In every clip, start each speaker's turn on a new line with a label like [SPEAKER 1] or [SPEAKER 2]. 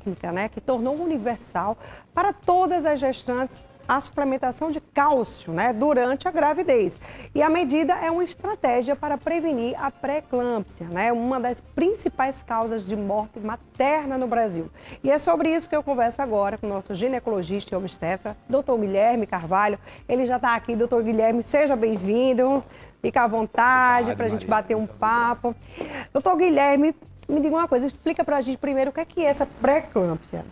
[SPEAKER 1] técnica, né, que tornou universal para todas as gestantes a suplementação de cálcio, né, durante a gravidez. E a medida é uma estratégia para prevenir a pré-eclâmpsia, né, uma das principais causas de morte materna no Brasil. E é sobre isso que eu converso agora com o nosso ginecologista e obstetra, Dr. Guilherme Carvalho. Ele já está aqui, Dr. Guilherme, seja bem-vindo. Fica à vontade para a gente bater um papo. Doutor Guilherme, me diga uma coisa, explica para a gente primeiro o que é essa pré-eclâmpsia.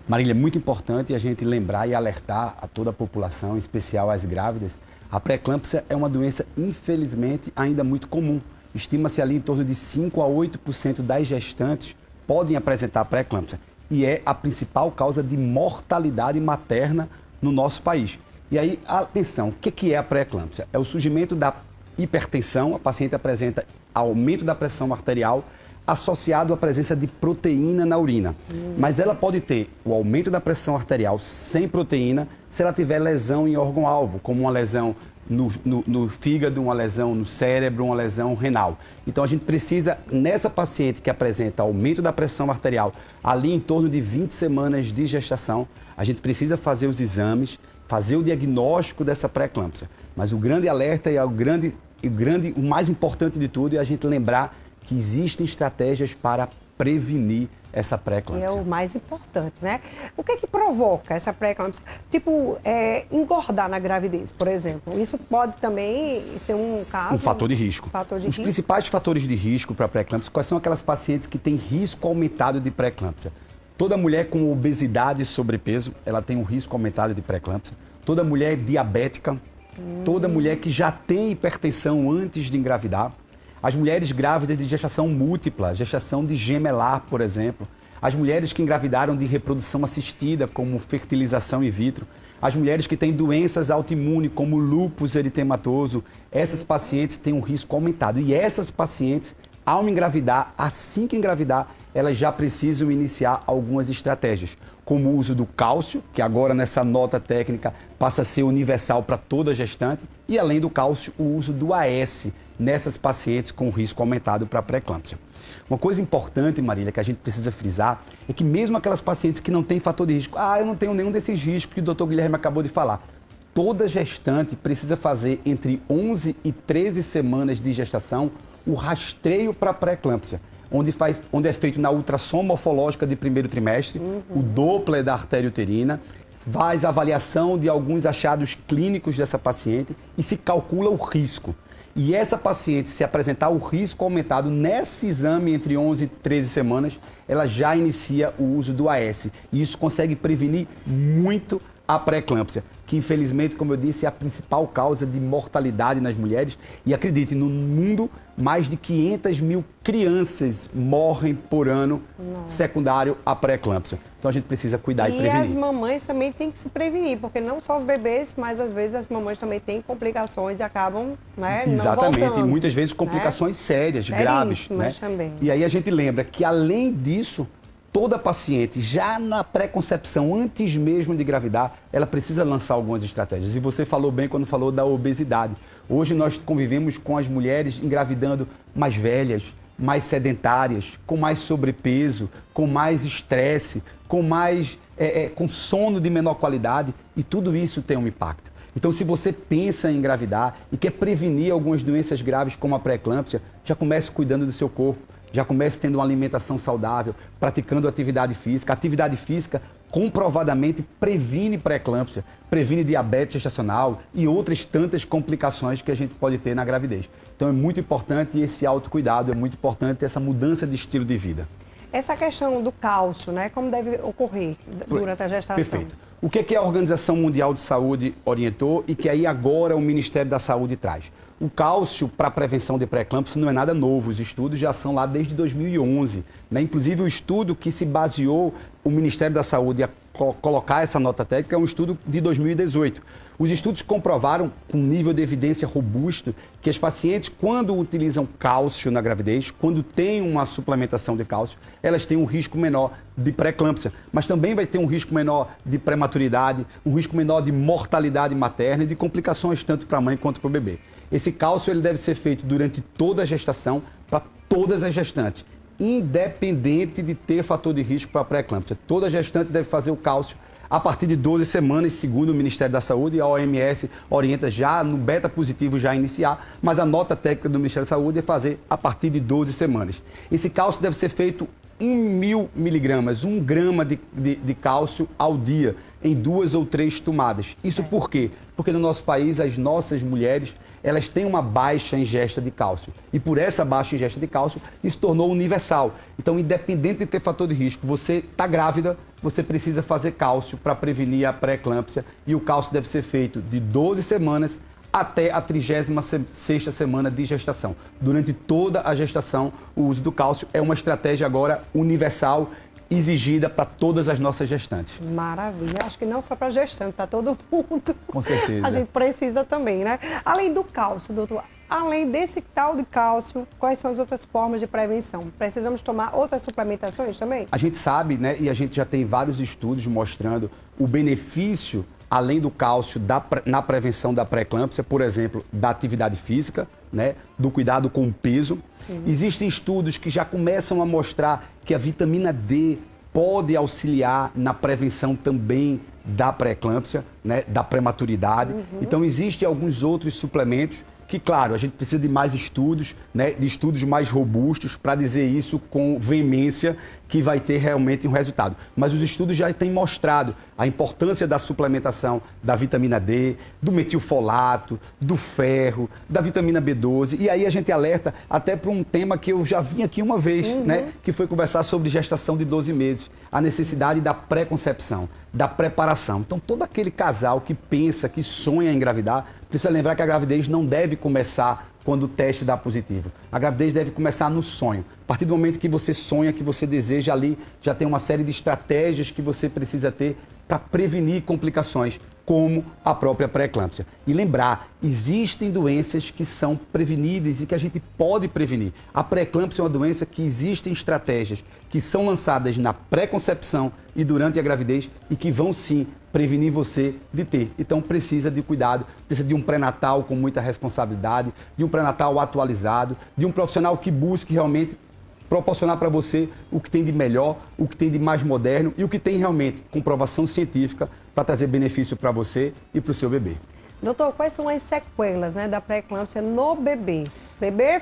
[SPEAKER 2] Marília, é muito importante a gente lembrar e alertar a toda a população, em especial as grávidas. A pré-eclâmpsia é uma doença, infelizmente, ainda muito comum. Estima-se ali em torno de 5 a 8% das gestantes podem apresentar pré-eclâmpsia. E é a principal causa de mortalidade materna no nosso país. E aí, atenção, o que é a pré-eclâmpsia? É o surgimento da hipertensão, a paciente apresenta aumento da pressão arterial, associado à presença de proteína na urina. Mas ela pode ter o aumento da pressão arterial sem proteína se ela tiver lesão em órgão-alvo, como uma lesão no fígado, uma lesão no cérebro, uma lesão renal. Então a gente precisa, nessa paciente que apresenta aumento da pressão arterial, ali em torno de 20 semanas de gestação, a gente precisa fazer os exames, fazer o diagnóstico dessa pré-eclâmpsia. Mas o grande alerta e o mais importante de tudo é a gente lembrar que existem estratégias para prevenir essa pré-eclâmpsia.
[SPEAKER 1] É o mais importante, né? O que provoca essa pré-eclâmpsia? Tipo, engordar na gravidez, por exemplo. Isso pode também ser um caso...
[SPEAKER 2] Um fator de risco. Os principais fatores de risco para pré-eclâmpsia, quais são aquelas pacientes que têm risco aumentado de pré-eclâmpsia? Toda mulher com obesidade e sobrepeso, ela tem um risco aumentado de pré-eclâmpsia. Toda mulher diabética, toda mulher que já tem hipertensão antes de engravidar. As mulheres grávidas de gestação múltipla, gestação de gemelar, por exemplo. As mulheres que engravidaram de reprodução assistida, como fertilização in vitro. As mulheres que têm doenças autoimunes, como lúpus eritematoso. Essas pacientes têm um risco aumentado. E essas pacientes, ao engravidar, assim que engravidar, elas já precisam iniciar algumas estratégias, como o uso do cálcio, que agora nessa nota técnica passa a ser universal para toda gestante, e além do cálcio, o uso do AS nessas pacientes com risco aumentado para pré-eclâmpsia. Uma coisa importante, Marília, que a gente precisa frisar, é que mesmo aquelas pacientes que não têm fator de risco, eu não tenho nenhum desses riscos que o Dr. Guilherme acabou de falar, toda gestante precisa fazer entre 11 e 13 semanas de gestação o rastreio para pré-eclâmpsia, onde é feito na ultrassom morfológica de primeiro trimestre, o Doppler da artéria uterina, faz a avaliação de alguns achados clínicos dessa paciente e se calcula o risco. E essa paciente, se apresentar o risco aumentado nesse exame entre 11 e 13 semanas, ela já inicia o uso do AS. E isso consegue prevenir muito a pré-eclâmpsia, que infelizmente, como eu disse, é a principal causa de mortalidade nas mulheres. E acredite, no mundo, mais de 500 mil crianças morrem por ano secundário à pré-eclâmpsia. Então a gente precisa cuidar e prevenir.
[SPEAKER 1] E as mamães também têm que se prevenir, porque não só os bebês, mas às vezes as mamães também têm complicações e acabam, né,
[SPEAKER 2] Exatamente,
[SPEAKER 1] não voltando,
[SPEAKER 2] e muitas vezes complicações sérias, graves. Né?
[SPEAKER 1] Também.
[SPEAKER 2] E aí a gente lembra que, além disso, toda paciente, já na pré-concepção, antes mesmo de engravidar, ela precisa lançar algumas estratégias. E você falou bem quando falou da obesidade. Hoje nós convivemos com as mulheres engravidando mais velhas, mais sedentárias, com mais sobrepeso, com mais estresse, com sono de menor qualidade, e tudo isso tem um impacto. Então, se você pensa em engravidar e quer prevenir algumas doenças graves como a pré-eclâmpsia, já comece cuidando do seu corpo. Já comece tendo uma alimentação saudável, praticando atividade física. A atividade física comprovadamente previne pré-eclâmpsia, previne diabetes gestacional e outras tantas complicações que a gente pode ter na gravidez. Então é muito importante esse autocuidado, é muito importante essa mudança de estilo de vida.
[SPEAKER 1] Essa questão do cálcio, né? Como deve ocorrer durante a gestação?
[SPEAKER 2] Perfeito. O que a Organização Mundial de Saúde orientou e que aí agora o Ministério da Saúde traz? O cálcio para a prevenção de pré-eclâmpsia não é nada novo, os estudos já são lá desde 2011. Né? Inclusive o estudo que se baseou o Ministério da Saúde a colocar essa nota técnica é um estudo de 2018. Os estudos comprovaram, com nível de evidência robusto, que as pacientes, quando utilizam cálcio na gravidez, quando têm uma suplementação de cálcio, elas têm um risco menor de pré-eclâmpsia, mas também vai ter um risco menor de prematuridade, um risco menor de mortalidade materna e de complicações tanto para a mãe quanto para o bebê. Esse cálcio ele deve ser feito durante toda a gestação para todas as gestantes, independente de ter fator de risco para pré-eclâmpsia. Toda gestante deve fazer o cálcio a partir de 12 semanas, segundo o Ministério da Saúde, e a OMS orienta já no beta positivo já iniciar, mas a nota técnica do Ministério da Saúde é fazer a partir de 12 semanas. Esse cálcio deve ser feito 1.000 miligramas, 1 grama de cálcio ao dia, em 2 ou 3 tomadas. Isso por quê? Porque no nosso país, as nossas mulheres, elas têm uma baixa ingesta de cálcio. E por essa baixa ingesta de cálcio, isso tornou universal. Então, independente de ter fator de risco, você está grávida, você precisa fazer cálcio para prevenir a pré-eclâmpsia. E o cálcio deve ser feito de 12 semanas até a 36ª semana de gestação. Durante toda a gestação, o uso do cálcio é uma estratégia agora universal, exigida para todas as nossas gestantes.
[SPEAKER 1] Maravilha. Acho que não só para gestante, para todo mundo.
[SPEAKER 2] Com certeza.
[SPEAKER 1] A gente precisa também, né? Além do cálcio, doutor, além desse tal de cálcio, quais são as outras formas de prevenção? Precisamos tomar outras suplementações também?
[SPEAKER 2] A gente sabe, né, e a gente já tem vários estudos mostrando o benefício, além do cálcio, na prevenção da pré-eclâmpsia, por exemplo, da atividade física, né, do cuidado com o peso. Sim. Existem estudos que já começam a mostrar que a vitamina D pode auxiliar na prevenção também da pré-eclâmpsia, né, da prematuridade. Então, existem alguns outros suplementos que, claro, a gente precisa de mais estudos, né, de estudos mais robustos para dizer isso com veemência que vai ter realmente um resultado. Mas os estudos já têm mostrado a importância da suplementação da vitamina D, do metilfolato, do ferro, da vitamina B12. E aí a gente alerta até para um tema que eu já vim aqui uma vez, né, que foi conversar sobre gestação de 12 meses, a necessidade da pré-concepção, da preparação. Então, todo aquele casal que pensa, que sonha em engravidar, precisa lembrar que a gravidez não deve começar quando o teste dá positivo. A gravidez deve começar no sonho. A partir do momento que você sonha, que você deseja ali, já tem uma série de estratégias que você precisa ter para prevenir complicações, como a própria pré-eclâmpsia. E lembrar, existem doenças que são preveníveis e que a gente pode prevenir. A pré-eclâmpsia é uma doença que existem estratégias que são lançadas na pré-concepção e durante a gravidez e que vão sim prevenir você de ter. Então precisa de cuidado, precisa de um pré-natal com muita responsabilidade, de um pré-natal atualizado, de um profissional que busque realmente proporcionar para você o que tem de melhor, o que tem de mais moderno e o que tem realmente comprovação científica para trazer benefício para você e para o seu bebê.
[SPEAKER 1] Doutor, quais são as sequelas, né, da pré-eclâmpsia no bebê? Bebê,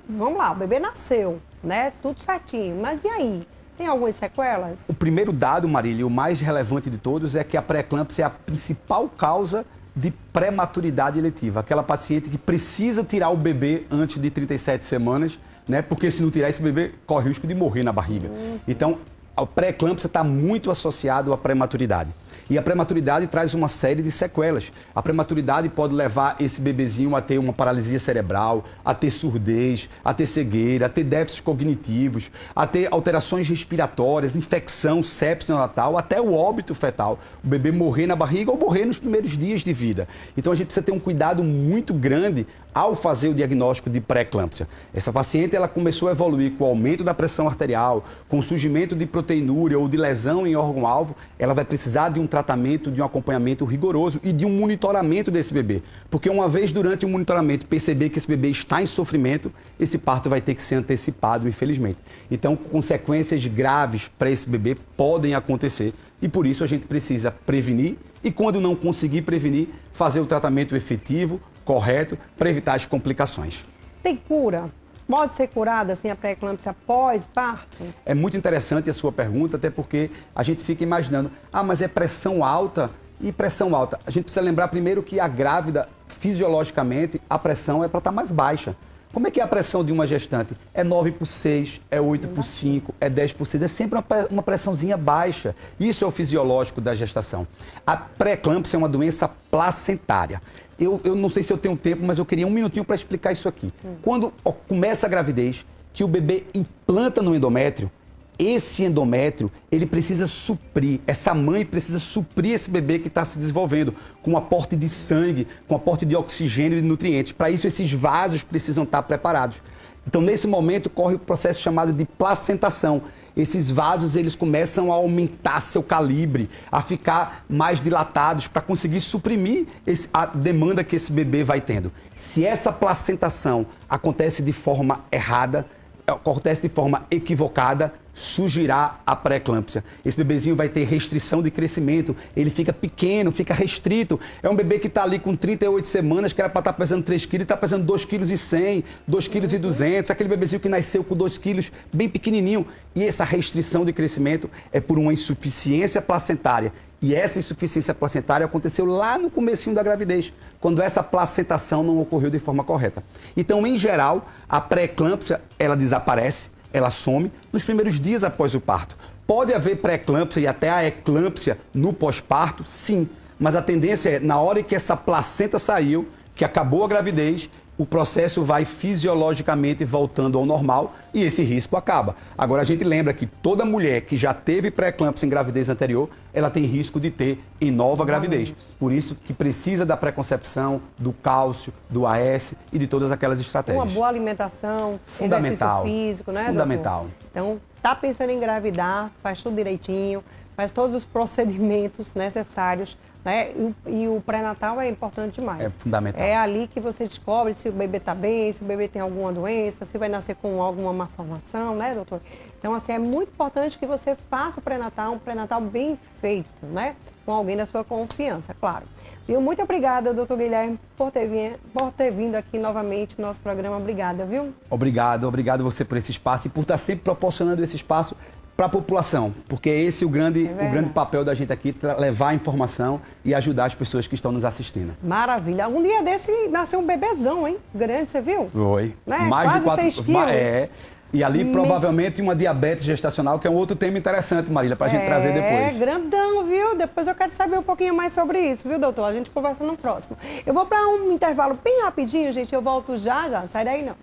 [SPEAKER 1] vamos lá, o bebê nasceu, né, tudo certinho, mas e aí? Tem algumas sequelas?
[SPEAKER 2] O primeiro dado, Marília, o mais relevante de todos, é que a pré-eclâmpsia é a principal causa de prematuridade eletiva. Aquela paciente que precisa tirar o bebê antes de 37 semanas, né? Porque se não tirar, esse bebê corre o risco de morrer na barriga. Então, a pré-eclâmpsia está muito associado à prematuridade. E a prematuridade traz uma série de sequelas. A prematuridade pode levar esse bebezinho a ter uma paralisia cerebral, a ter surdez, a ter cegueira, a ter déficits cognitivos, a ter alterações respiratórias, infecção, sepse neonatal, até o óbito fetal. O bebê morrer na barriga ou morrer nos primeiros dias de vida. Então a gente precisa ter um cuidado muito grande ao fazer o diagnóstico de pré-eclâmpsia. Essa paciente ela começou a evoluir com o aumento da pressão arterial, com o surgimento de proteinúria ou de lesão em órgão-alvo, ela vai precisar de um tratamento, de um acompanhamento rigoroso e de um monitoramento desse bebê. Porque uma vez durante o monitoramento perceber que esse bebê está em sofrimento, esse parto vai ter que ser antecipado, infelizmente. Então, consequências graves para esse bebê podem acontecer e por isso a gente precisa prevenir e quando não conseguir prevenir, fazer o tratamento efetivo, correto, para evitar as complicações.
[SPEAKER 1] Tem cura? Pode ser curada assim a pré-eclâmpsia pós-parto?
[SPEAKER 2] É muito interessante a sua pergunta, até porque a gente fica imaginando, mas é pressão alta e pressão alta. A gente precisa lembrar primeiro que a grávida, fisiologicamente, a pressão é para estar mais baixa. Como é que é a pressão de uma gestante? É 9/6, é 8/5, é 10/6, é sempre uma pressãozinha baixa. Isso é o fisiológico da gestação. A pré-eclâmpsia é uma doença placentária. Eu não sei se eu tenho tempo, mas eu queria um minutinho para explicar isso aqui. Quando começa a gravidez, que o bebê implanta no endométrio, esse endométrio, ele precisa suprir, essa mãe precisa suprir esse bebê que está se desenvolvendo com um aporte de sangue, com um aporte de oxigênio e de nutrientes. Para isso, esses vasos precisam estar preparados. Então, nesse momento, corre o processo chamado de placentação. Esses vasos, eles começam a aumentar seu calibre, a ficar mais dilatados para conseguir suprimir a demanda que esse bebê vai tendo. Se essa placentação acontece de forma errada, acontece de forma equivocada, surgirá a pré-eclâmpsia. Esse bebezinho vai ter restrição de crescimento, ele fica pequeno, fica restrito. É um bebê que está ali com 38 semanas, que era para estar pesando 3 quilos, está pesando 2,1 kg, 2,2 kg. Aquele bebezinho que nasceu com 2 quilos, bem pequenininho. E essa restrição de crescimento é por uma insuficiência placentária. E essa insuficiência placentária aconteceu lá no comecinho da gravidez, quando essa placentação não ocorreu de forma correta. Então, em geral, a pré-eclâmpsia, ela desaparece, ela some nos primeiros dias após o parto. Pode haver pré-eclâmpsia e até a eclâmpsia no pós-parto? Sim. Mas a tendência é, na hora que essa placenta saiu, que acabou a gravidez, o processo vai fisiologicamente voltando ao normal e esse risco acaba. Agora, a gente lembra que toda mulher que já teve pré-eclâmpsia em gravidez anterior, ela tem risco de ter em nova gravidez. Por isso que precisa da pré-concepção, do cálcio, do AS e de todas aquelas estratégias.
[SPEAKER 1] Uma boa alimentação,
[SPEAKER 2] fundamental,
[SPEAKER 1] exercício físico, né,
[SPEAKER 2] fundamental.
[SPEAKER 1] doutor? Então, tá pensando em engravidar, faz tudo direitinho, faz todos os procedimentos necessários, né? E o pré-natal é importante demais.
[SPEAKER 2] É fundamental.
[SPEAKER 1] É ali que você descobre se o bebê está bem, se o bebê tem alguma doença, se vai nascer com alguma malformação, né, doutor? Então, assim, é muito importante que você faça o pré-natal, um pré-natal bem feito, né? Com alguém da sua confiança, claro. Viu? Muito obrigada, doutor Guilherme, por ter vindo aqui novamente no nosso programa. Obrigada, viu?
[SPEAKER 2] Obrigado você por esse espaço e por estar sempre proporcionando esse espaço para a população, porque esse é o grande papel da gente aqui, levar a informação e ajudar as pessoas que estão nos assistindo.
[SPEAKER 1] Maravilha. Um dia desse nasceu um bebezão, hein? Grande, você viu?
[SPEAKER 2] Foi.
[SPEAKER 1] Né?
[SPEAKER 2] Mais
[SPEAKER 1] quase
[SPEAKER 2] de 4
[SPEAKER 1] 6 quilos.
[SPEAKER 2] E ali, provavelmente, uma diabetes gestacional, que é um outro tema interessante, Marília, para a gente trazer depois.
[SPEAKER 1] É, grandão, viu? Depois eu quero saber um pouquinho mais sobre isso, viu, doutor? A gente conversa no próximo. Eu vou para um intervalo bem rapidinho, gente. Eu volto já. Não sai daí, não.